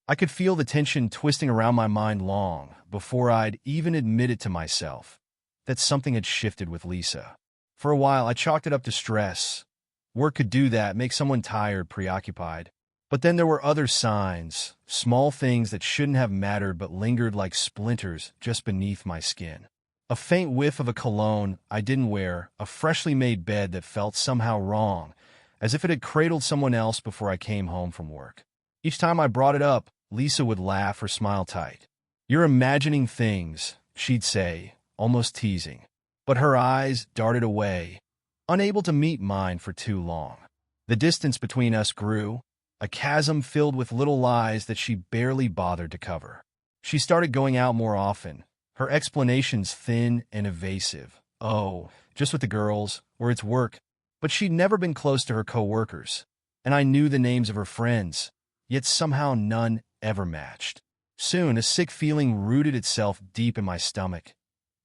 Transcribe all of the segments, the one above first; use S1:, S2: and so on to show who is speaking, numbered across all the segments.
S1: I could feel the tension twisting around my mind long before I'd even admit it to myself that something had shifted with Lisa. For a while, I chalked it up to stress. Work could do that, make someone tired, preoccupied. But then there were other signs, small things that shouldn't have mattered but lingered like splinters just beneath my skin. A faint whiff of a cologne I didn't wear, a freshly made bed that felt somehow wrong, as if it had cradled someone else before I came home from work. Each time I brought it up, Lisa would laugh or smile tight. "You're imagining things," she'd say, almost teasing. But her eyes darted away, unable to meet mine for too long. The distance between us grew, a chasm filled with little lies that she barely bothered to cover. She started going out more often, her explanations thin and evasive. Oh, just with the girls, or it's work. But she'd never been close to her coworkers, and I knew the names of her friends, yet somehow none ever matched. Soon, a sick feeling rooted itself deep in my stomach.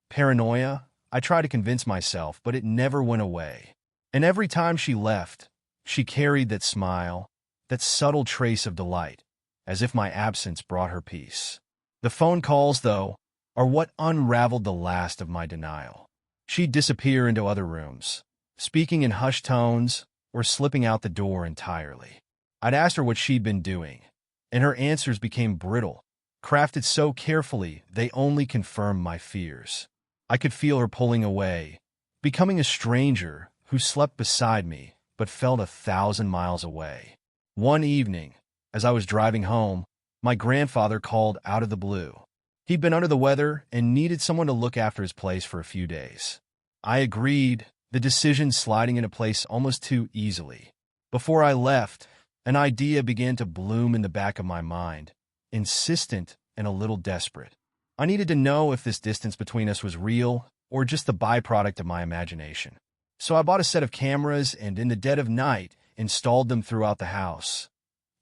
S1: Paranoia? I tried to convince myself, but it never went away. And every time she left, she carried that smile, that subtle trace of delight, as if my absence brought her peace. The phone calls, though, are what unraveled the last of my denial. She'd disappear into other rooms, speaking in hushed tones or slipping out the door entirely. I'd asked her what she'd been doing, and her answers became brittle, crafted so carefully they only confirmed my fears. I could feel her pulling away, becoming a stranger who slept beside me but felt 1,000 miles away. One evening, as I was driving home, my grandfather called out of the blue. He'd been under the weather and needed someone to look after his place for a few days. I agreed, the decision sliding into place almost too easily. Before I left, an idea began to bloom in the back of my mind, insistent and a little desperate. I needed to know if this distance between us was real or just the byproduct of my imagination. So I bought a set of cameras and, in the dead of night, installed them throughout the house.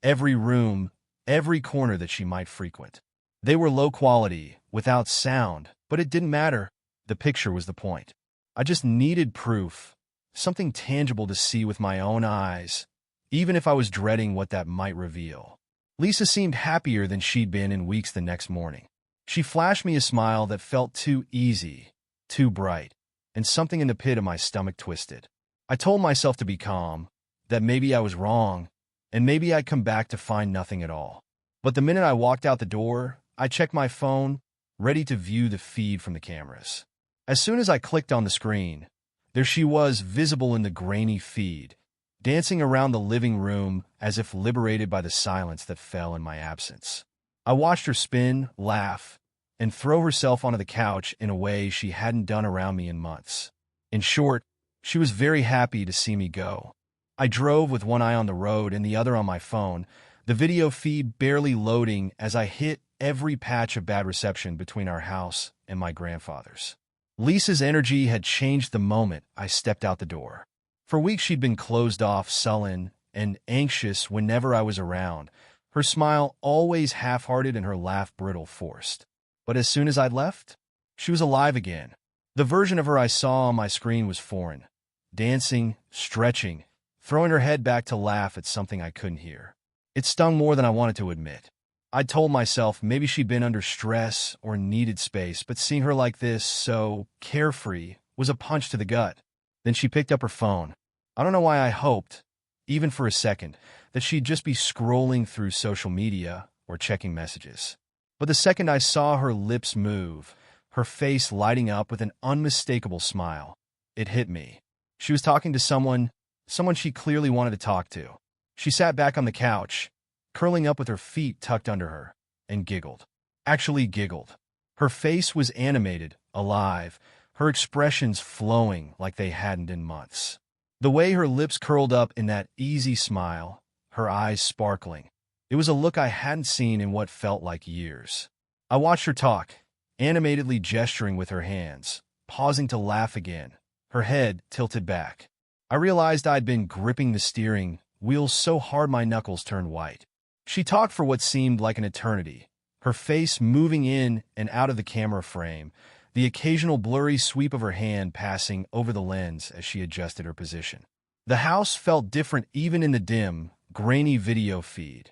S1: Every room, every corner that she might frequent. They were low quality, without sound, but it didn't matter. The picture was the point. I just needed proof, something tangible to see with my own eyes, even if I was dreading what that might reveal. Lisa seemed happier than she'd been in weeks the next morning. She flashed me a smile that felt too easy, too bright, and something in the pit of my stomach twisted. I told myself to be calm, that maybe I was wrong, and maybe I'd come back to find nothing at all. But the minute I walked out the door, I checked my phone, ready to view the feed from the cameras. As soon as I clicked on the screen, there she was, visible in the grainy feed, dancing around the living room as if liberated by the silence that fell in my absence. I watched her spin, laugh, and throw herself onto the couch in a way she hadn't done around me in months. In short, she was very happy to see me go. I drove with one eye on the road and the other on my phone, the video feed barely loading as I hit every patch of bad reception between our house and my grandfather's. Lisa's energy had changed the moment I stepped out the door. For weeks she'd been closed off, sullen, and anxious whenever I was around, her smile always half-hearted and her laugh brittle, forced. But as soon as I'd left, she was alive again. The version of her I saw on my screen was foreign, dancing, stretching, throwing her head back to laugh at something I couldn't hear. It stung more than I wanted to admit. I'd told myself maybe she'd been under stress or needed space, but seeing her like this, so carefree, was a punch to the gut. Then she picked up her phone. I don't know why I hoped, even for a second, that she'd just be scrolling through social media or checking messages. But the second I saw her lips move, her face lighting up with an unmistakable smile, it hit me. She was talking to someone she clearly wanted to talk to. She sat back on the couch, curling up with her feet tucked under her, and giggled. Actually giggled. Her face was animated, alive, her expressions flowing like they hadn't in months. The way her lips curled up in that easy smile, her eyes sparkling. It was a look I hadn't seen in what felt like years. I watched her talk, animatedly gesturing with her hands, pausing to laugh again, her head tilted back. I realized I'd been gripping the steering wheel so hard my knuckles turned white. She talked for what seemed like an eternity, her face moving in and out of the camera frame, the occasional blurry sweep of her hand passing over the lens as she adjusted her position. The house felt different even in the dim, grainy video feed,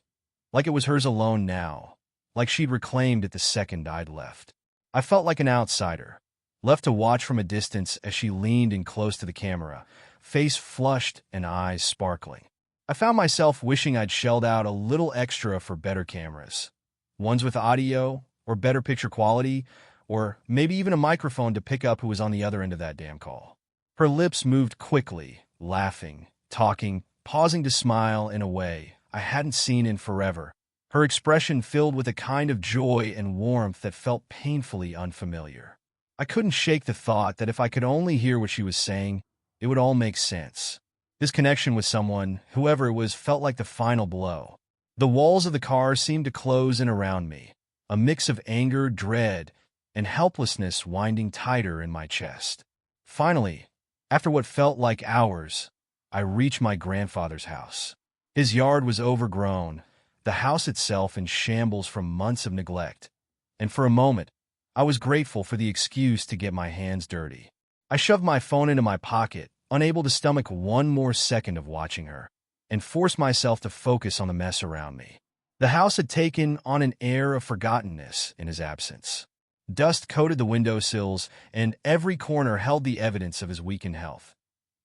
S1: like it was hers alone now, like she'd reclaimed it the second I'd left. I felt like an outsider, left to watch from a distance as she leaned in close to the camera, face flushed and eyes sparkling. I found myself wishing I'd shelled out a little extra for better cameras, ones with audio, or better picture quality, or maybe even a microphone to pick up who was on the other end of that damn call. Her lips moved quickly, laughing, talking, pausing to smile in a way I hadn't seen in forever, her expression filled with a kind of joy and warmth that felt painfully unfamiliar. I couldn't shake the thought that if I could only hear what she was saying, it would all make sense. This connection with someone, whoever it was, felt like the final blow. The walls of the car seemed to close in around me, a mix of anger, dread, and helplessness winding tighter in my chest. Finally, after what felt like hours, I reached my grandfather's house. His yard was overgrown, the house itself in shambles from months of neglect, and for a moment, I was grateful for the excuse to get my hands dirty. I shoved my phone into my pocket, unable to stomach one more second of watching her, and forced myself to focus on the mess around me. The house had taken on an air of forgottenness in his absence. Dust coated the windowsills, and every corner held the evidence of his weakened health.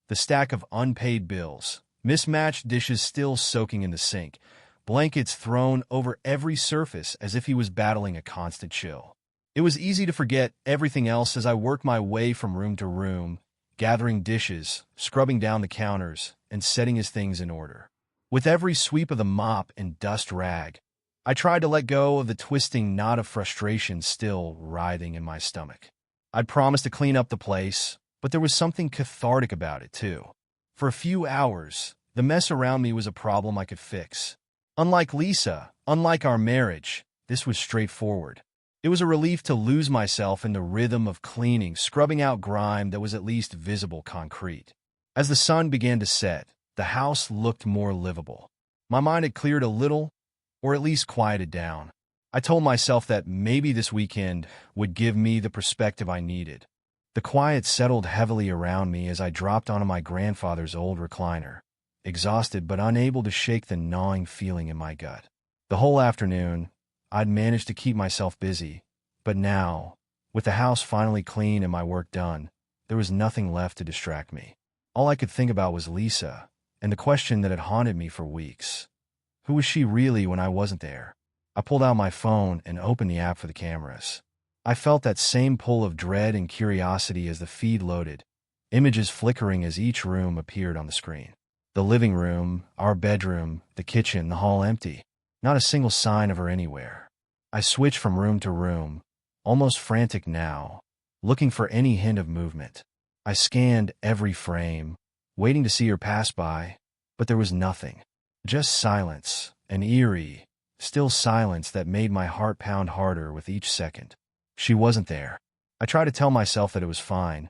S1: The stack of unpaid bills, mismatched dishes still soaking in the sink, blankets thrown over every surface as if he was battling a constant chill. It was easy to forget everything else as I worked my way from room to room, gathering dishes, scrubbing down the counters, and setting his things in order. With every sweep of the mop and dust rag, I tried to let go of the twisting knot of frustration still writhing in my stomach. I'd promised to clean up the place, but there was something cathartic about it, too. For a few hours, the mess around me was a problem I could fix. Unlike Lisa, unlike our marriage, this was straightforward. It was a relief to lose myself in the rhythm of cleaning, scrubbing out grime that was at least visible concrete. As the sun began to set, the house looked more livable. My mind had cleared a little, or at least quieted down. I told myself that maybe this weekend would give me the perspective I needed. The quiet settled heavily around me as I dropped onto my grandfather's old recliner, exhausted but unable to shake the gnawing feeling in my gut. The whole afternoon, I'd managed to keep myself busy, but now, with the house finally clean and my work done, there was nothing left to distract me. All I could think about was Lisa, and the question that had haunted me for weeks. Who was she really when I wasn't there? I pulled out my phone and opened the app for the cameras. I felt that same pull of dread and curiosity as the feed loaded, images flickering as each room appeared on the screen. The living room, our bedroom, the kitchen, the hall empty. Not a single sign of her anywhere. I switched from room to room, almost frantic now, looking for any hint of movement. I scanned every frame, waiting to see her pass by, but there was nothing. Just silence, an eerie, still silence that made my heart pound harder with each second. She wasn't there. I tried to tell myself that it was fine,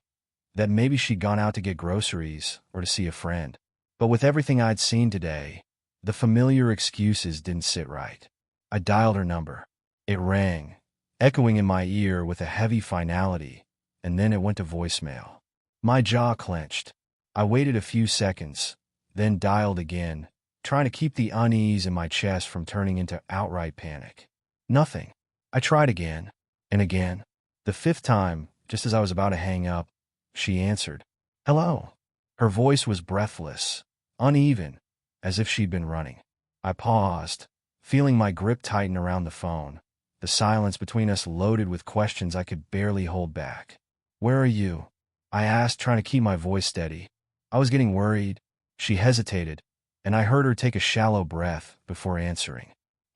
S1: that maybe she'd gone out to get groceries or to see a friend. But with everything I'd seen today, the familiar excuses didn't sit right. I dialed her number. It rang, echoing in my ear with a heavy finality, and then it went to voicemail. My jaw clenched. I waited a few seconds, then dialed again, trying to keep the unease in my chest from turning into outright panic. Nothing. I tried again, and again. The fifth time, just as I was about to hang up, she answered. Hello. Her voice was breathless, uneven, as if she'd been running. I paused, feeling my grip tighten around the phone, the silence between us loaded with questions I could barely hold back. Where are you? I asked, trying to keep my voice steady. I was getting worried. She hesitated, and I heard her take a shallow breath before answering.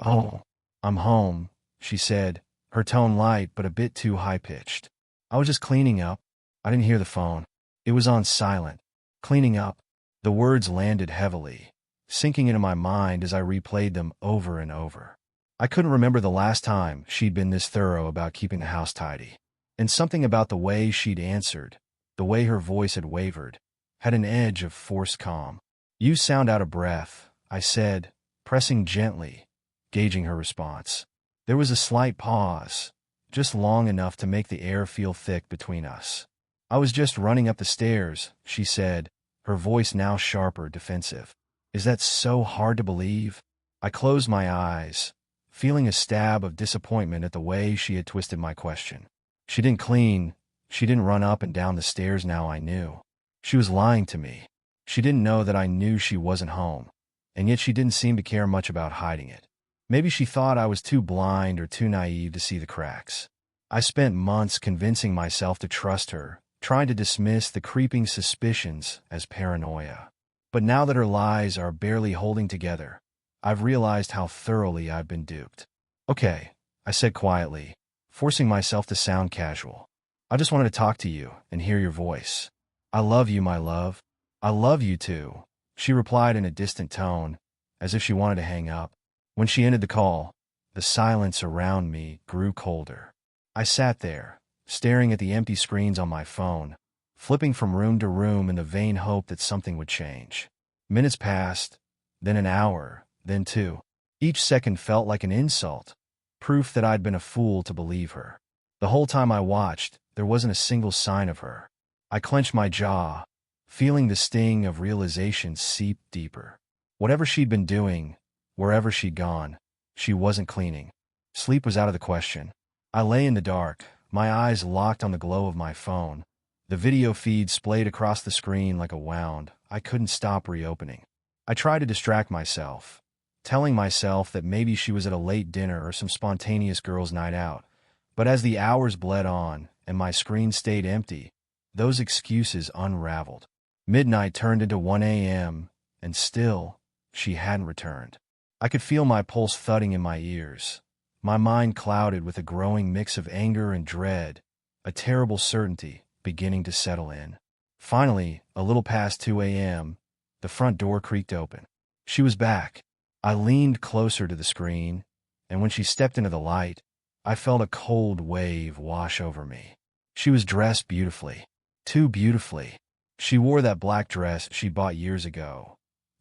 S1: Oh, I'm home, she said, her tone light but a bit too high-pitched. I was just cleaning up. I didn't hear the phone. It was on silent. Cleaning up. The words landed heavily, sinking into my mind as I replayed them over and over. I couldn't remember the last time she'd been this thorough about keeping the house tidy. And something about the way she'd answered, the way her voice had wavered, had an edge of forced calm. You sound out of breath, I said, pressing gently, gauging her response. There was a slight pause, just long enough to make the air feel thick between us. I was just running up the stairs, she said, her voice now sharper, defensive. Is that so hard to believe? I closed my eyes, feeling a stab of disappointment at the way she had twisted my question. She didn't clean. She didn't run up and down the stairs now I knew. She was lying to me. She didn't know that I knew she wasn't home, and yet she didn't seem to care much about hiding it. Maybe she thought I was too blind or too naive to see the cracks. I spent months convincing myself to trust her, trying to dismiss the creeping suspicions as paranoia. But now that her lies are barely holding together, I've realized how thoroughly I've been duped. Okay, I said quietly, forcing myself to sound casual. I just wanted to talk to you and hear your voice. I love you, my love. I love you too, she replied in a distant tone, as if she wanted to hang up. When she ended the call, the silence around me grew colder. I sat there, staring at the empty screens on my phone, flipping from room to room in the vain hope that something would change. Minutes passed, then an hour, then two. Each second felt like an insult, proof that I'd been a fool to believe her. The whole time I watched, there wasn't a single sign of her. I clenched my jaw, feeling the sting of realization seep deeper. Whatever she'd been doing, wherever she'd gone, she wasn't cleaning. Sleep was out of the question. I lay in the dark, my eyes locked on the glow of my phone. The video feed splayed across the screen like a wound I couldn't stop reopening. I tried to distract myself, telling myself that maybe she was at a late dinner or some spontaneous girls' night out. But as the hours bled on and my screen stayed empty, those excuses unraveled. Midnight turned into 1 a.m., and still, she hadn't returned. I could feel my pulse thudding in my ears, my mind clouded with a growing mix of anger and dread, a terrible certainty beginning to settle in. Finally, a little past 2 a.m., the front door creaked open. She was back. I leaned closer to the screen, and when she stepped into the light, I felt a cold wave wash over me. She was dressed beautifully. Too beautifully. She wore that black dress she'd bought years ago,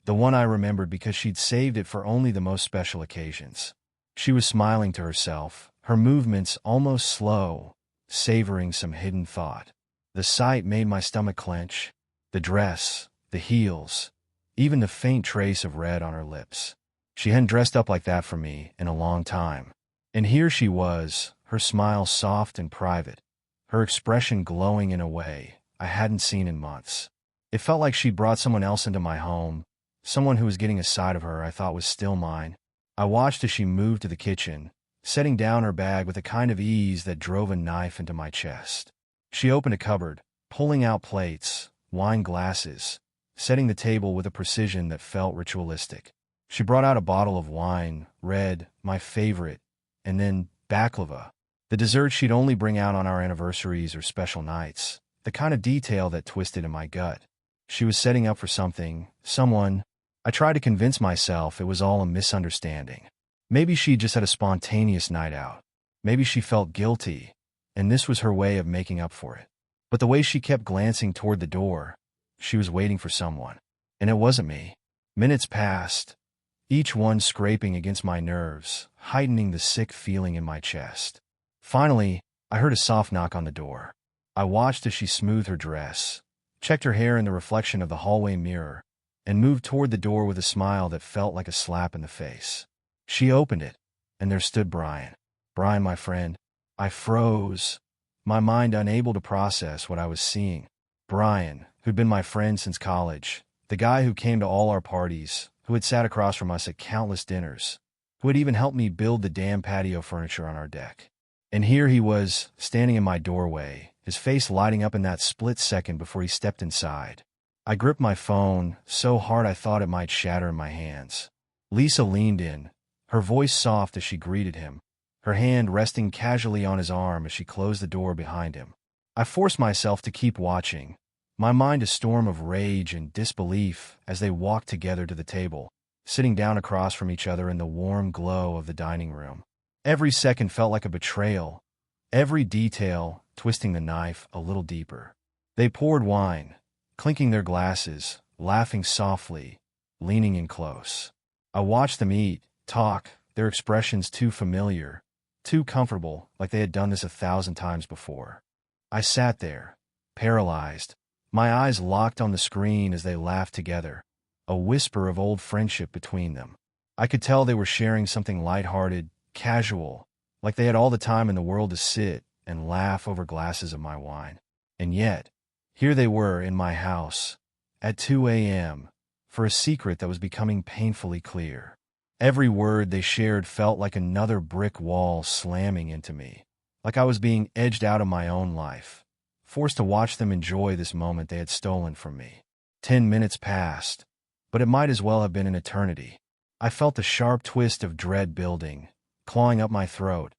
S1: the one I remembered because she'd saved it for only the most special occasions. She was smiling to herself, her movements almost slow, savoring some hidden thought. The sight made my stomach clench. The dress, the heels, even the faint trace of red on her lips. She hadn't dressed up like that for me in a long time. And here she was, her smile soft and private, her expression glowing in a way I hadn't seen in months. It felt like she'd brought someone else into my home, someone who was getting a side of her I thought was still mine. I watched as she moved to the kitchen, setting down her bag with a kind of ease that drove a knife into my chest. She opened a cupboard, pulling out plates, wine glasses, setting the table with a precision that felt ritualistic. She brought out a bottle of wine, red, my favorite, and then baklava, the dessert she'd only bring out on our anniversaries or special nights, the kind of detail that twisted in my gut. She was setting up for something, someone. I tried to convince myself it was all a misunderstanding. Maybe she just had a spontaneous night out. Maybe she felt guilty, and this was her way of making up for it. But the way she kept glancing toward the door, she was waiting for someone. And it wasn't me. Minutes passed, each one scraping against my nerves, heightening the sick feeling in my chest. Finally, I heard a soft knock on the door. I watched as she smoothed her dress, checked her hair in the reflection of the hallway mirror, and moved toward the door with a smile that felt like a slap in the face. She opened it, and there stood Brian. Brian, my friend. I froze, my mind unable to process what I was seeing. Brian, who'd been my friend since college, the guy who came to all our parties, who had sat across from us at countless dinners, who had even helped me build the damn patio furniture on our deck. And here he was, standing in my doorway, his face lighting up in that split second before he stepped inside. I gripped my phone so hard I thought it might shatter in my hands. Lisa leaned in, her voice soft as she greeted him, her hand resting casually on his arm as she closed the door behind him. I forced myself to keep watching, my mind a storm of rage and disbelief as they walked together to the table, sitting down across from each other in the warm glow of the dining room. Every second felt like a betrayal, every detail twisting the knife a little deeper. They poured wine, clinking their glasses, laughing softly, leaning in close. I watched them eat, talk, their expressions too familiar, too comfortable, like they had done this 1,000 times before. I sat there, paralyzed, my eyes locked on the screen as they laughed together, a whisper of old friendship between them. I could tell they were sharing something lighthearted, casual, like they had all the time in the world to sit and laugh over glasses of my wine. And yet, here they were in my house, at 2 a.m., for a secret that was becoming painfully clear. Every word they shared felt like another brick wall slamming into me, like I was being edged out of my own life, forced to watch them enjoy this moment they had stolen from me. 10 minutes passed, but it might as well have been an eternity. I felt the sharp twist of dread building, clawing up my throat,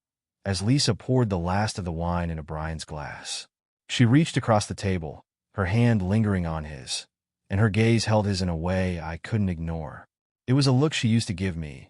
S1: as Lisa poured the last of the wine into Brian's glass. She reached across the table, her hand lingering on his, and her gaze held his in a way I couldn't ignore. It was a look she used to give me,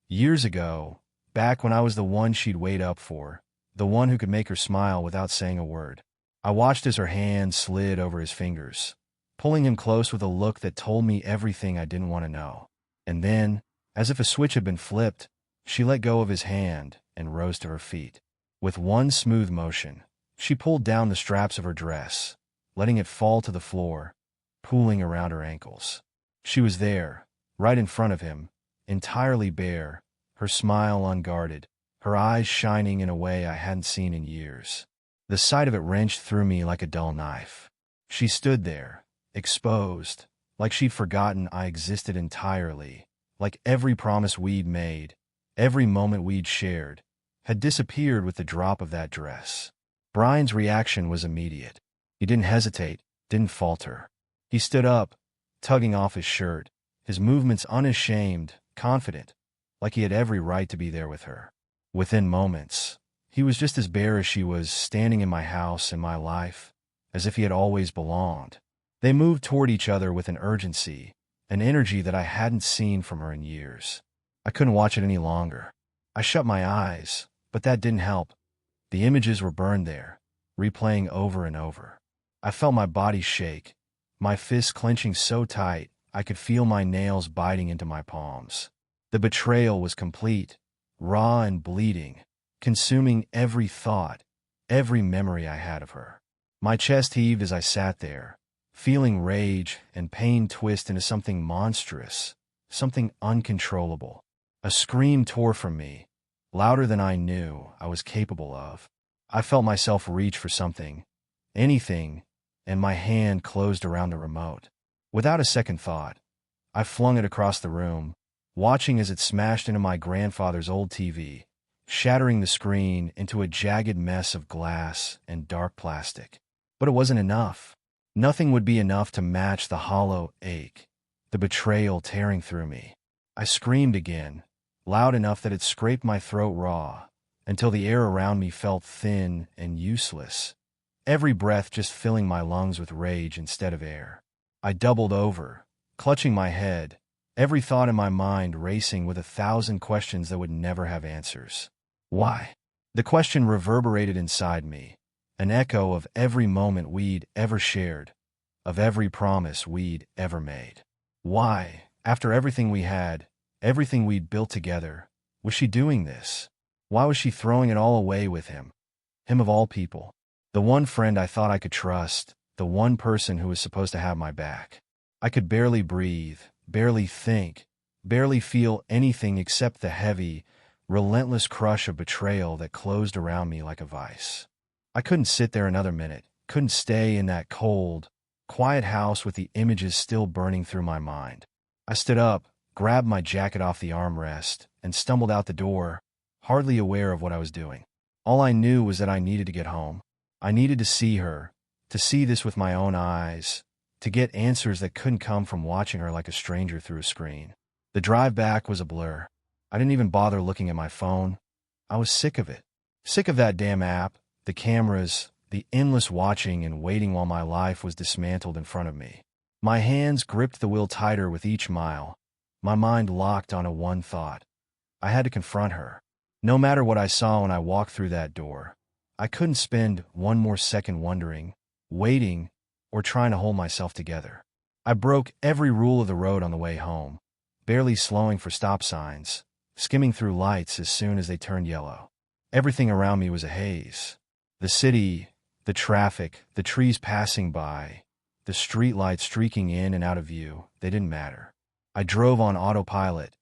S1: years ago, back when I was the one she'd wait up for, the one who could make her smile without saying a word. I watched as her hand slid over his fingers, pulling him close with a look that told me everything I didn't want to know. And then, as if a switch had been flipped, she let go of his hand and rose to her feet. With one smooth motion, she pulled down the straps of her dress, letting it fall to the floor, pooling around her ankles. She was there, right in front of him, entirely bare, her smile unguarded, her eyes shining in a way I hadn't seen in years. The sight of it wrenched through me like a dull knife. She stood there, exposed, like she'd forgotten I existed entirely, like every promise we'd made, every moment we'd shared, had disappeared with the drop of that dress. Brian's reaction was immediate. He didn't hesitate, didn't falter. He stood up, tugging off his shirt, his movements unashamed, confident, like he had every right to be there with her. Within moments, he was just as bare as she was, standing in my house, in my life, as if he had always belonged. They moved toward each other with an urgency, an energy that I hadn't seen from her in years. I couldn't watch it any longer. I shut my eyes, but that didn't help. The images were burned there, replaying over and over. I felt my body shake, my fists clenching so tight I could feel my nails biting into my palms. The betrayal was complete, raw and bleeding, consuming every thought, every memory I had of her. My chest heaved as I sat there, feeling rage and pain twist into something monstrous, something uncontrollable. A scream tore from me, louder than I knew I was capable of. I felt myself reach for something, anything, and my hand closed around the remote. Without a second thought, I flung it across the room, watching as it smashed into my grandfather's old TV, shattering the screen into a jagged mess of glass and dark plastic. But it wasn't enough. Nothing would be enough to match the hollow ache, the betrayal tearing through me. I screamed again, loud enough that it scraped my throat raw, until the air around me felt thin and useless, every breath just filling my lungs with rage instead of air. I doubled over, clutching my head, every thought in my mind racing with 1,000 questions that would never have answers. Why? The question reverberated inside me, an echo of every moment we'd ever shared, of every promise we'd ever made. Why, after everything we had, everything we'd built together, was she doing this? Why was she throwing it all away with him? Him of all people. The one friend I thought I could trust, the one person who was supposed to have my back. I could barely breathe, barely think, barely feel anything except the heavy, relentless crush of betrayal that closed around me like a vice. I couldn't sit there another minute, couldn't stay in that cold, quiet house with the images still burning through my mind. I stood up, grabbed my jacket off the armrest, and stumbled out the door, hardly aware of what I was doing. All I knew was that I needed to get home. I needed to see her, to see this with my own eyes, to get answers that couldn't come from watching her like a stranger through a screen. The drive back was a blur. I didn't even bother looking at my phone. I was sick of it. Sick of that damn app, the cameras, the endless watching and waiting while my life was dismantled in front of me. My hands gripped the wheel tighter with each mile. My mind locked on one thought. I had to confront her. No matter what I saw when I walked through that door, I couldn't spend one more second wondering, waiting, or trying to hold myself together. I broke every rule of the road on the way home, barely slowing for stop signs, skimming through lights as soon as they turned yellow. Everything around me was a haze. The city, the traffic, the trees passing by, the streetlights streaking in and out of view, they didn't matter. I drove on autopilot,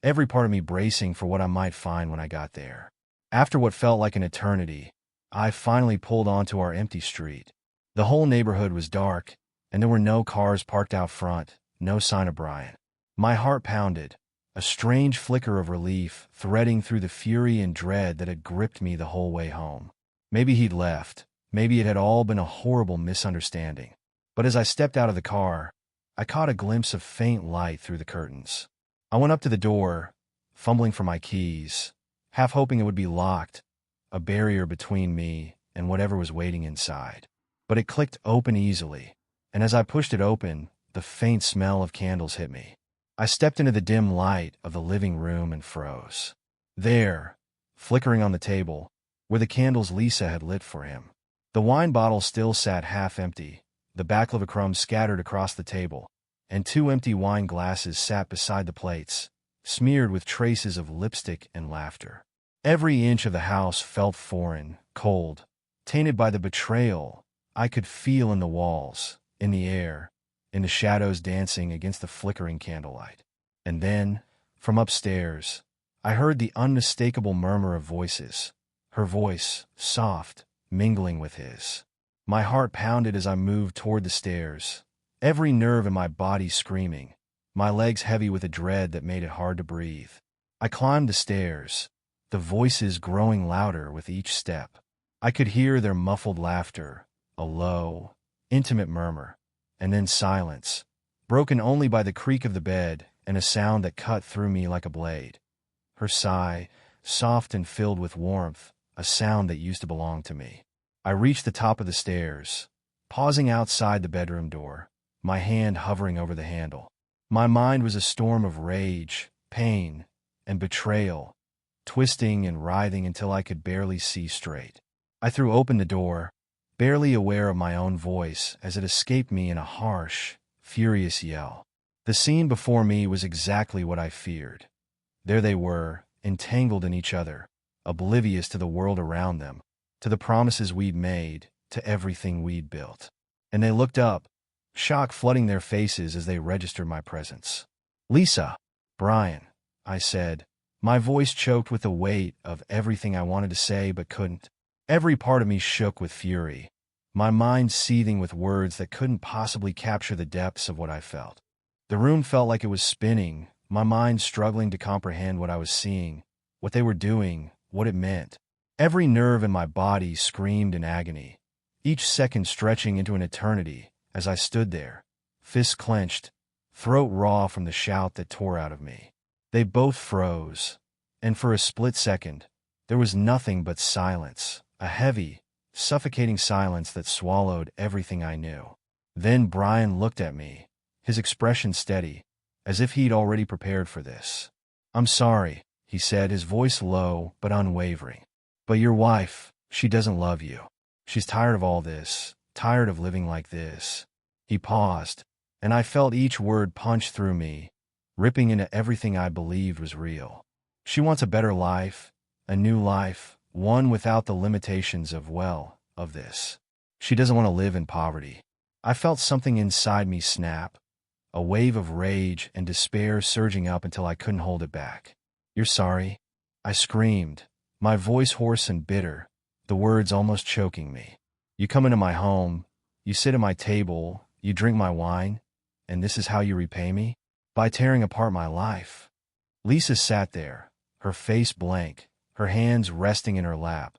S1: every part of me bracing for what I might find when I got there. After what felt like an eternity, I finally pulled onto our empty street. The whole neighborhood was dark, and there were no cars parked out front, no sign of Brian. My heart pounded, a strange flicker of relief threading through the fury and dread that had gripped me the whole way home. Maybe he'd left. Maybe it had all been a horrible misunderstanding. But as I stepped out of the car, I caught a glimpse of faint light through the curtains. I went up to the door, fumbling for my keys, half hoping it would be locked, a barrier between me and whatever was waiting inside. But it clicked open easily, and as I pushed it open, the faint smell of candles hit me. I stepped into the dim light of the living room and froze. There, flickering on the table, were the candles Lisa had lit for him. The wine bottle still sat half empty, the baklava crumbs scattered across the table, and 2 empty wine glasses sat beside the plates, smeared with traces of lipstick and laughter. Every inch of the house felt foreign, cold, tainted by the betrayal I could feel in the walls, in the air, in the shadows dancing against the flickering candlelight. And then, from upstairs, I heard the unmistakable murmur of voices, her voice, soft, mingling with his. My heart pounded as I moved toward the stairs, every nerve in my body screaming, my legs heavy with a dread that made it hard to breathe. I climbed the stairs, the voices growing louder with each step. I could hear their muffled laughter, a low, intimate murmur, and then silence, broken only by the creak of the bed and a sound that cut through me like a blade. Her sigh, soft and filled with warmth, a sound that used to belong to me. I reached the top of the stairs, pausing outside the bedroom door, my hand hovering over the handle. My mind was a storm of rage, pain, and betrayal, twisting and writhing until I could barely see straight. I threw open the door, barely aware of my own voice as it escaped me in a harsh, furious yell. The scene before me was exactly what I feared. There they were, entangled in each other, oblivious to the world around them, to the promises we'd made, to everything we'd built. And they looked up, shock flooding their faces as they registered my presence. "Lisa, Brian," I said, my voice choked with the weight of everything I wanted to say but couldn't. Every part of me shook with fury, my mind seething with words that couldn't possibly capture the depths of what I felt. The room felt like it was spinning, my mind struggling to comprehend what I was seeing, what they were doing, what it meant. Every nerve in my body screamed in agony, each second stretching into an eternity as I stood there, fists clenched, throat raw from the shout that tore out of me. They both froze, and for a split second, there was nothing but silence, a heavy, suffocating silence that swallowed everything I knew. Then Brian looked at me, his expression steady, as if he'd already prepared for this. "I'm sorry," he said, his voice low but unwavering. "But your wife, she doesn't love you. She's tired of all this, tired of living like this." He paused, and I felt each word punch through me, ripping into everything I believed was real. She wants a better life, a new life, one without the limitations of this. She doesn't want to live in poverty. I felt something inside me snap, a wave of rage and despair surging up until I couldn't hold it back. "You're sorry?" I screamed, my voice hoarse and bitter, the words almost choking me. "You come into my home, you sit at my table, you drink my wine, and this is how you repay me? By tearing apart my life." Lisa sat there, her face blank, her hands resting in her lap,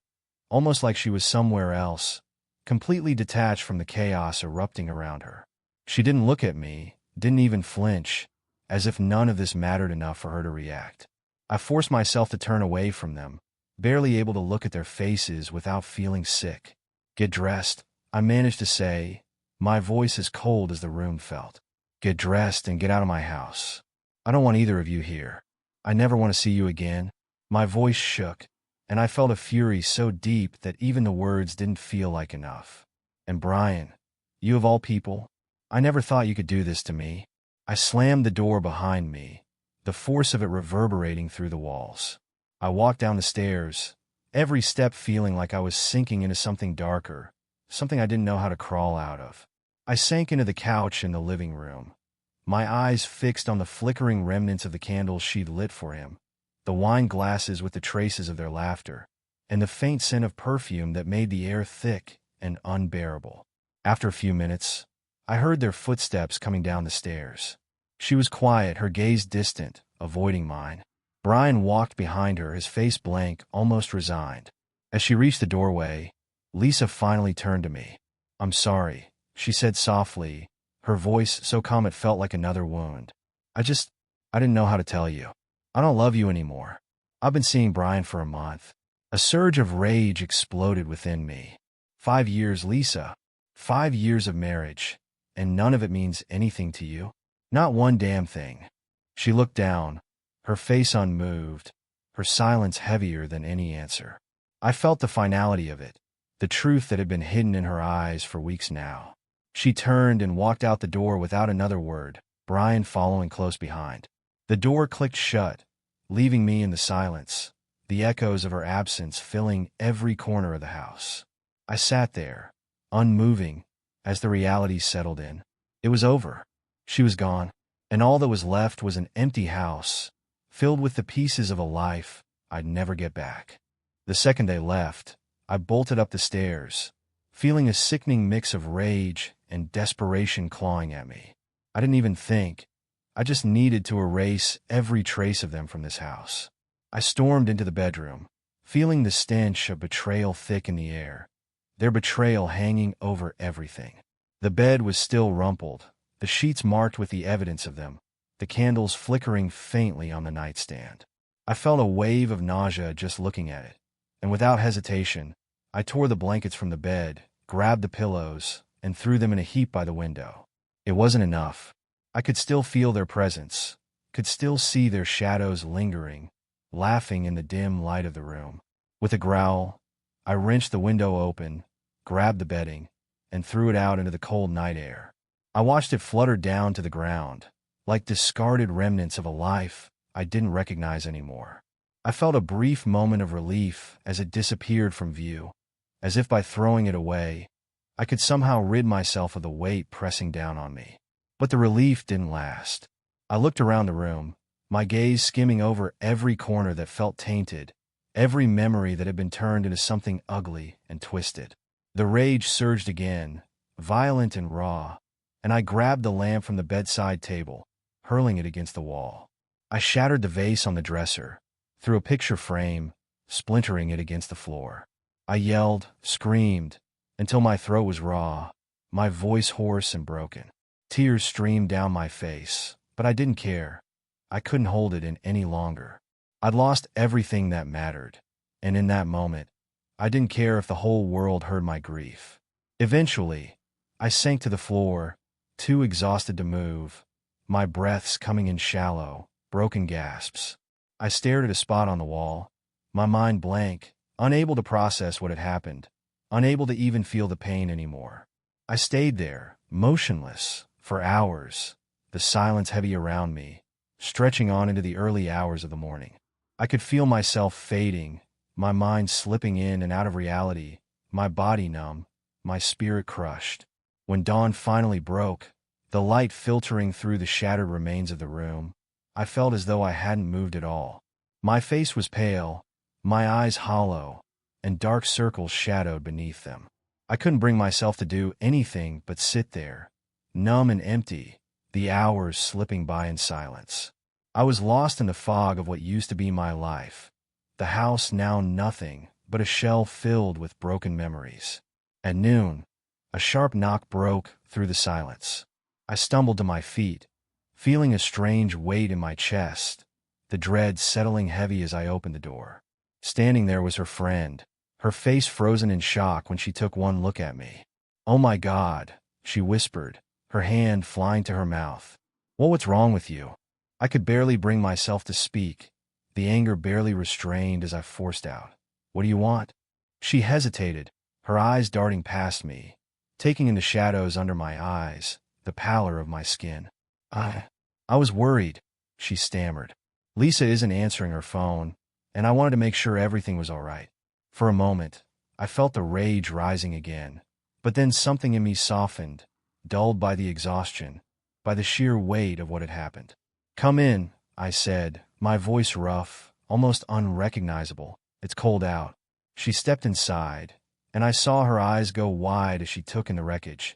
S1: almost like she was somewhere else, completely detached from the chaos erupting around her. She didn't look at me, didn't even flinch, as if none of this mattered enough for her to react. I forced myself to turn away from them, barely able to look at their faces without feeling sick. "Get dressed," I managed to say, my voice as cold as the room felt. "Get dressed and get out of my house. I don't want either of you here. I never want to see you again." My voice shook, and I felt a fury so deep that even the words didn't feel like enough. "And Brian, you of all people, I never thought you could do this to me." I slammed the door behind me, the force of it reverberating through the walls. I walked down the stairs, every step feeling like I was sinking into something darker, something I didn't know how to crawl out of. I sank into the couch in the living room, my eyes fixed on the flickering remnants of the candles she'd lit for him, the wine glasses with the traces of their laughter, and the faint scent of perfume that made the air thick and unbearable. After a few minutes, I heard their footsteps coming down the stairs. She was quiet, her gaze distant, avoiding mine. Brian walked behind her, his face blank, almost resigned. As she reached the doorway, Lisa finally turned to me. "I'm sorry," she said softly, her voice so calm it felt like another wound. I didn't know how to tell you. I don't love you anymore. I've been seeing Brian for a month." A surge of rage exploded within me. 5 years, Lisa. 5 years of marriage, and none of it means anything to you? Not one damn thing. She looked down, her face unmoved, her silence heavier than any answer. I felt the finality of it, the truth that had been hidden in her eyes for weeks now. She turned and walked out the door without another word, Brian following close behind. The door clicked shut, leaving me in the silence, the echoes of her absence filling every corner of the house. I sat there, unmoving, as the reality settled in. It was over. She was gone, and all that was left was an empty house, filled with the pieces of a life I'd never get back. The second they left, I bolted up the stairs, feeling a sickening mix of rage and desperation clawing at me. I didn't even think. I just needed to erase every trace of them from this house. I stormed into the bedroom, feeling the stench of betrayal thick in the air, their betrayal hanging over everything. The bed was still rumpled, the sheets marked with the evidence of them, the candles flickering faintly on the nightstand. I felt a wave of nausea just looking at it, and without hesitation, I tore the blankets from the bed, grabbed the pillows, and threw them in a heap by the window. It wasn't enough. I could still feel their presence, could still see their shadows lingering, laughing in the dim light of the room. With a growl, I wrenched the window open, grabbed the bedding, and threw it out into the cold night air. I watched it flutter down to the ground, like discarded remnants of a life I didn't recognize anymore. I felt a brief moment of relief as it disappeared from view, as if by throwing it away, I could somehow rid myself of the weight pressing down on me. But the relief didn't last. I looked around the room, my gaze skimming over every corner that felt tainted, every memory that had been turned into something ugly and twisted. The rage surged again, violent and raw, and I grabbed the lamp from the bedside table, hurling it against the wall. I shattered the vase on the dresser, threw a picture frame, splintering it against the floor. I yelled, screamed, until my throat was raw, my voice hoarse and broken. Tears streamed down my face, but I didn't care. I couldn't hold it in any longer. I'd lost everything that mattered, and in that moment, I didn't care if the whole world heard my grief. Eventually, I sank to the floor, too exhausted to move, my breaths coming in shallow, broken gasps. I stared at a spot on the wall, my mind blank, unable to process what had happened, unable to even feel the pain anymore. I stayed there, motionless, for hours, the silence heavy around me, stretching on into the early hours of the morning. I could feel myself fading, my mind slipping in and out of reality, my body numb, my spirit crushed. When dawn finally broke, the light filtering through the shattered remains of the room, I felt as though I hadn't moved at all. My face was pale, my eyes hollow, and dark circles shadowed beneath them. I couldn't bring myself to do anything but sit there, numb and empty, the hours slipping by in silence. I was lost in the fog of what used to be my life, the house now nothing but a shell filled with broken memories. At noon, a sharp knock broke through the silence. I stumbled to my feet, feeling a strange weight in my chest, the dread settling heavy as I opened the door. Standing there was her friend, her face frozen in shock when she took one look at me. "Oh my God," she whispered, her hand flying to her mouth. "Well, what's wrong with you?" I could barely bring myself to speak, the anger barely restrained as I forced out, "What do you want?" She hesitated, her eyes darting past me, taking in the shadows under my eyes, the pallor of my skin. I was worried," she stammered. "Lisa isn't answering her phone, and I wanted to make sure everything was all right." For a moment, I felt the rage rising again, but then something in me softened, dulled by the exhaustion, by the sheer weight of what had happened. "Come in," I said, my voice rough, almost unrecognizable. "It's cold out." She stepped inside, and I saw her eyes go wide as she took in the wreckage.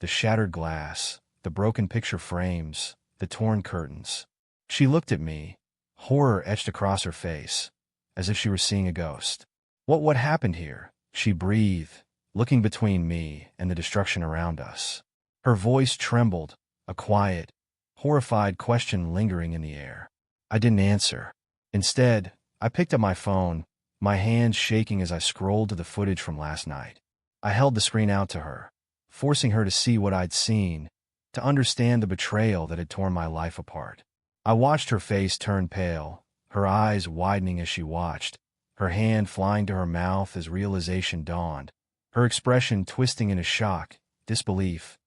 S1: The shattered glass, the broken picture frames, the torn curtains. She looked at me, horror etched across her face, as if she were seeing a ghost. What happened here?" she breathed, looking between me and the destruction around us. Her voice trembled, a quiet, horrified question lingering in the air. I didn't answer. Instead, I picked up my phone, my hands shaking as I scrolled to the footage from last night. I held the screen out to her, forcing her to see what I'd seen, to understand the betrayal that had torn my life apart. I watched her face turn pale, her eyes widening as she watched, her hand flying to her mouth as realization dawned, her expression twisting into shock, disbelief,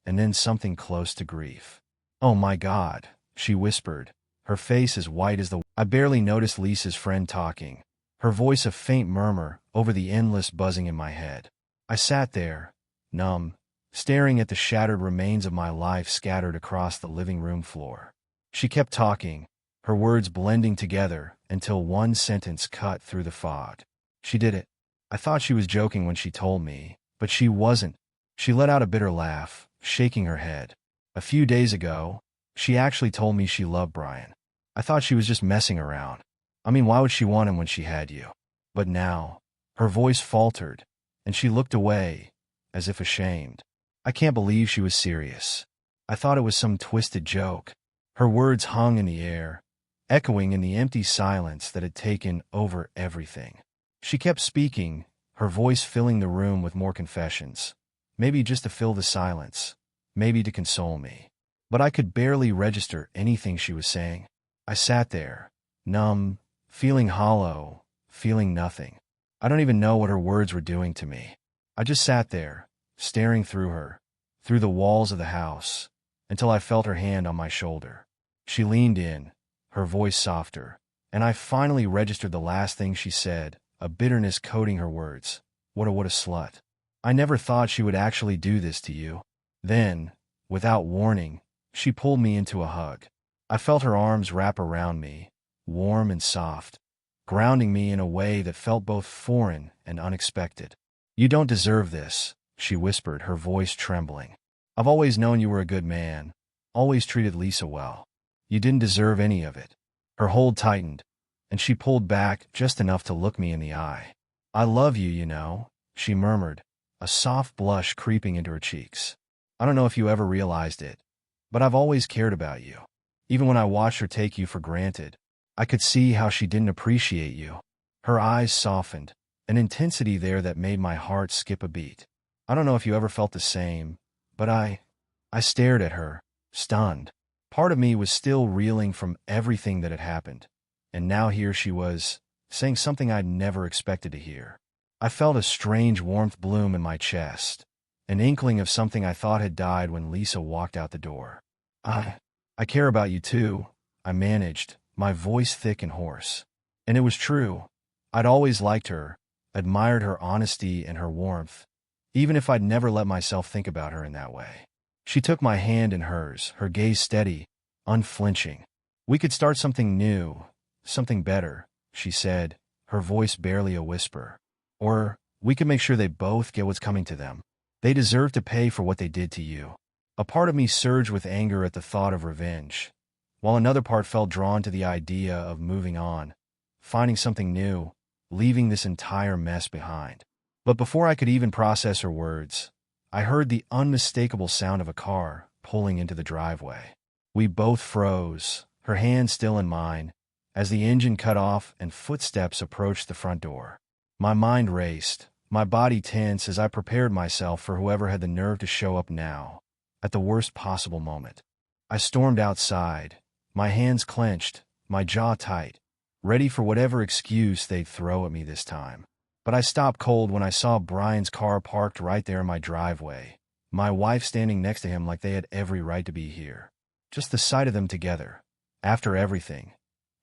S1: and then something close to grief. "Oh my God," she whispered, her face as white as the... I barely noticed Lisa's friend talking, her voice a faint murmur over the endless buzzing in my head. I sat there, numb, staring at the shattered remains of my life scattered across the living room floor. She kept talking, her words blending together until one sentence cut through the fog. "She did it." I thought she was joking when she told me, but she wasn't. She let out a bitter laugh, shaking her head. "A few days ago, she actually told me she loved Brian. I thought she was just messing around. I mean, why would she want him when she had you?" But now, her voice faltered, and she looked away, as if ashamed. I can't believe she was serious. I thought it was some twisted joke. Her words hung in the air, echoing in the empty silence that had taken over everything. She kept speaking, her voice filling the room with more confessions. Maybe just to fill the silence, maybe to console me. But I could barely register anything she was saying. I sat there, numb, feeling hollow, feeling nothing. I don't even know what her words were doing to me. I just sat there, staring through her, through the walls of the house, until I felt her hand on my shoulder. She leaned in, her voice softer, and I finally registered the last thing she said, a bitterness coating her words. What a slut. I never thought she would actually do this to you." Then, without warning, she pulled me into a hug. I felt her arms wrap around me, warm and soft, grounding me in a way that felt both foreign and unexpected. "You don't deserve this," she whispered, her voice trembling. "I've always known you were a good man, always treated Lisa well. You didn't deserve any of it." Her hold tightened, and she pulled back just enough to look me in the eye. "I love you, you know," she murmured, a soft blush creeping into her cheeks. "I don't know if you ever realized it, but I've always cared about you. Even when I watched her take you for granted, I could see how she didn't appreciate you." Her eyes softened, an intensity there that made my heart skip a beat. I don't know if you ever felt the same, but I stared at her, stunned. Part of me was still reeling from everything that had happened, and now here she was, saying something I'd never expected to hear. I felt a strange warmth bloom in my chest, an inkling of something I thought had died when Lisa walked out the door. I care about you too," I managed, my voice thick and hoarse. And it was true. I'd always liked her, admired her honesty and her warmth, even if I'd never let myself think about her in that way. She took my hand in hers, her gaze steady, unflinching. "We could start something new, something better," she said, her voice barely a whisper. "Or we could make sure they both get what's coming to them. They deserve to pay for what they did to you." A part of me surged with anger at the thought of revenge, while another part felt drawn to the idea of moving on, finding something new, leaving this entire mess behind. But before I could even process her words, I heard the unmistakable sound of a car pulling into the driveway. We both froze, her hand still in mine, as the engine cut off and footsteps approached the front door. My mind raced, my body tense as I prepared myself for whoever had the nerve to show up now, at the worst possible moment. I stormed outside, my hands clenched, my jaw tight, ready for whatever excuse they'd throw at me this time. But I stopped cold when I saw Brian's car parked right there in my driveway, my wife standing next to him like they had every right to be here. Just the sight of them together, after everything,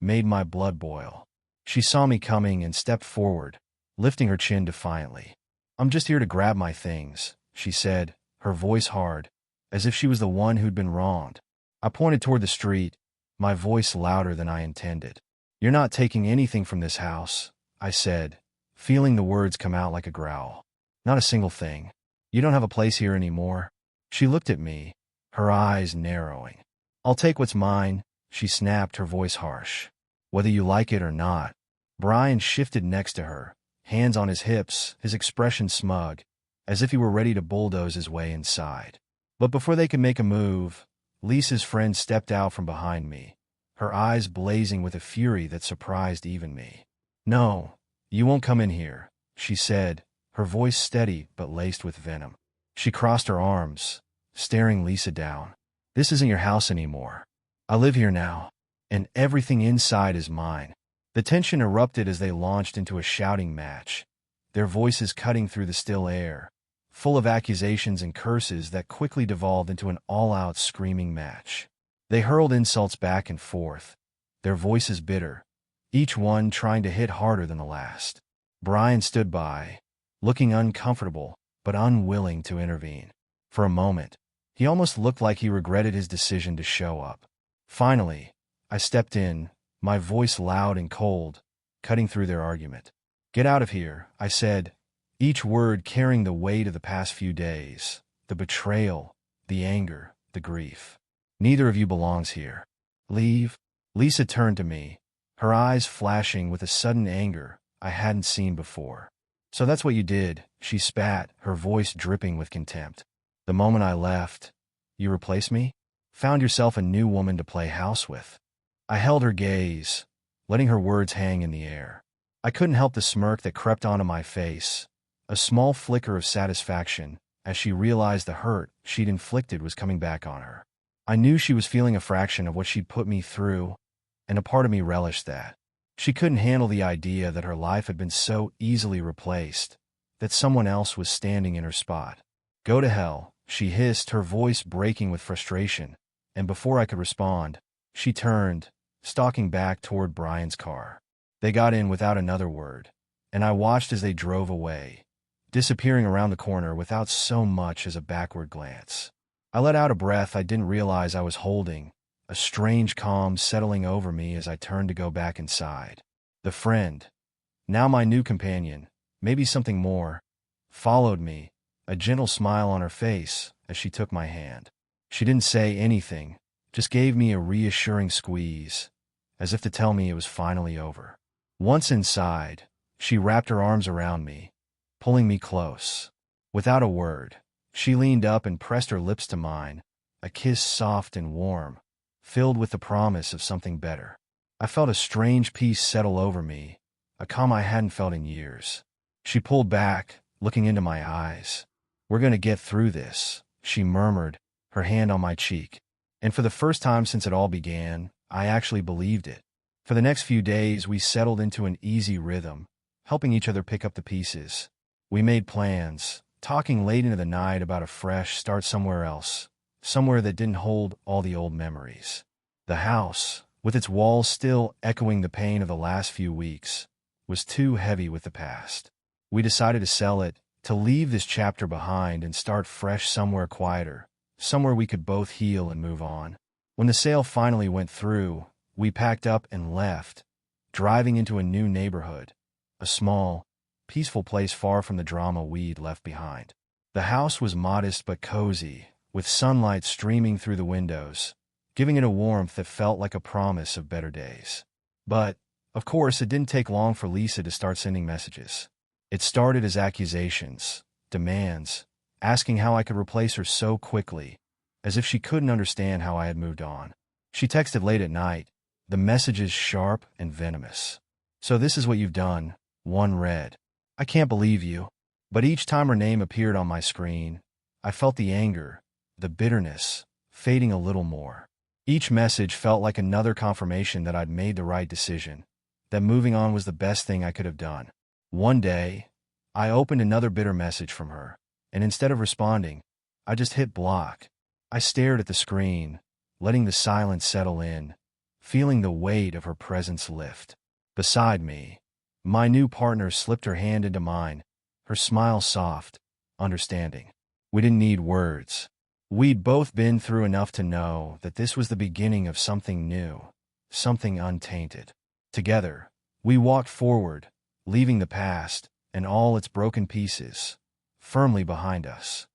S1: made my blood boil. She saw me coming and stepped forward, lifting her chin defiantly. "I'm just here to grab my things," she said, her voice hard, as if she was the one who'd been wronged. I pointed toward the street, my voice louder than I intended. "You're not taking anything from this house," I said, feeling the words come out like a growl. "Not a single thing. You don't have a place here anymore." She looked at me, her eyes narrowing. "I'll take what's mine," she snapped, her voice harsh. "Whether you like it or not." Brian shifted next to her, hands on his hips, his expression smug, as if he were ready to bulldoze his way inside. But before they could make a move, Lisa's friend stepped out from behind me, her eyes blazing with a fury that surprised even me. "No, you won't come in here," she said, her voice steady but laced with venom. She crossed her arms, staring Lisa down. "This isn't your house anymore. I live here now, and everything inside is mine." The tension erupted as they launched into a shouting match, their voices cutting through the still air, full of accusations and curses that quickly devolved into an all-out screaming match. They hurled insults back and forth, their voices bitter, each one trying to hit harder than the last. Brian stood by, looking uncomfortable but unwilling to intervene. For a moment, he almost looked like he regretted his decision to show up. Finally, I stepped in, my voice loud and cold, cutting through their argument. "Get out of here," I said, each word carrying the weight of the past few days, the betrayal, the anger, the grief. "Neither of you belongs here. Leave." Lisa turned to me, her eyes flashing with a sudden anger I hadn't seen before. "So that's what you did," she spat, her voice dripping with contempt. "The moment I left, you replaced me? Found yourself a new woman to play house with." I held her gaze, letting her words hang in the air. I couldn't help the smirk that crept onto my face, a small flicker of satisfaction as she realized the hurt she'd inflicted was coming back on her. I knew she was feeling a fraction of what she'd put me through, and a part of me relished that. She couldn't handle the idea that her life had been so easily replaced, that someone else was standing in her spot. "Go to hell," she hissed, her voice breaking with frustration, and before I could respond, she turned, stalking back toward Brian's car. They got in without another word, and I watched as they drove away, disappearing around the corner without so much as a backward glance. I let out a breath I didn't realize I was holding, a strange calm settling over me as I turned to go back inside. The friend, now my new companion, maybe something more, followed me, a gentle smile on her face as she took my hand. She didn't say anything, just gave me a reassuring squeeze, as if to tell me it was finally over. Once inside, she wrapped her arms around me, pulling me close. Without a word, she leaned up and pressed her lips to mine, a kiss soft and warm, filled with the promise of something better. I felt a strange peace settle over me, a calm I hadn't felt in years. She pulled back, looking into my eyes. "We're going to get through this," she murmured, her hand on my cheek. And for the first time since it all began, I actually believed it. For the next few days, we settled into an easy rhythm, helping each other pick up the pieces. We made plans, talking late into the night about a fresh start somewhere else, somewhere that didn't hold all the old memories. The house, with its walls still echoing the pain of the last few weeks, was too heavy with the past. We decided to sell it, to leave this chapter behind and start fresh somewhere quieter, somewhere we could both heal and move on. When the sale finally went through, we packed up and left, driving into a new neighborhood, a small, peaceful place far from the drama we'd left behind. The house was modest but cozy, with sunlight streaming through the windows, giving it a warmth that felt like a promise of better days. But, of course, it didn't take long for Lisa to start sending messages. It started as accusations, demands, asking how I could replace her so quickly, as if she couldn't understand how I had moved on. She texted late at night, the messages sharp and venomous. "So this is what you've done," one read. "I can't believe you." But each time her name appeared on my screen, I felt the anger, the bitterness, fading a little more. Each message felt like another confirmation that I'd made the right decision, that moving on was the best thing I could have done. One day, I opened another bitter message from her, and instead of responding, I just hit block. I stared at the screen, letting the silence settle in, feeling the weight of her presence lift. Beside me, my new partner slipped her hand into mine, her smile soft, understanding. We didn't need words. We'd both been through enough to know that this was the beginning of something new, something untainted. Together, we walked forward, leaving the past and all its broken pieces firmly behind us.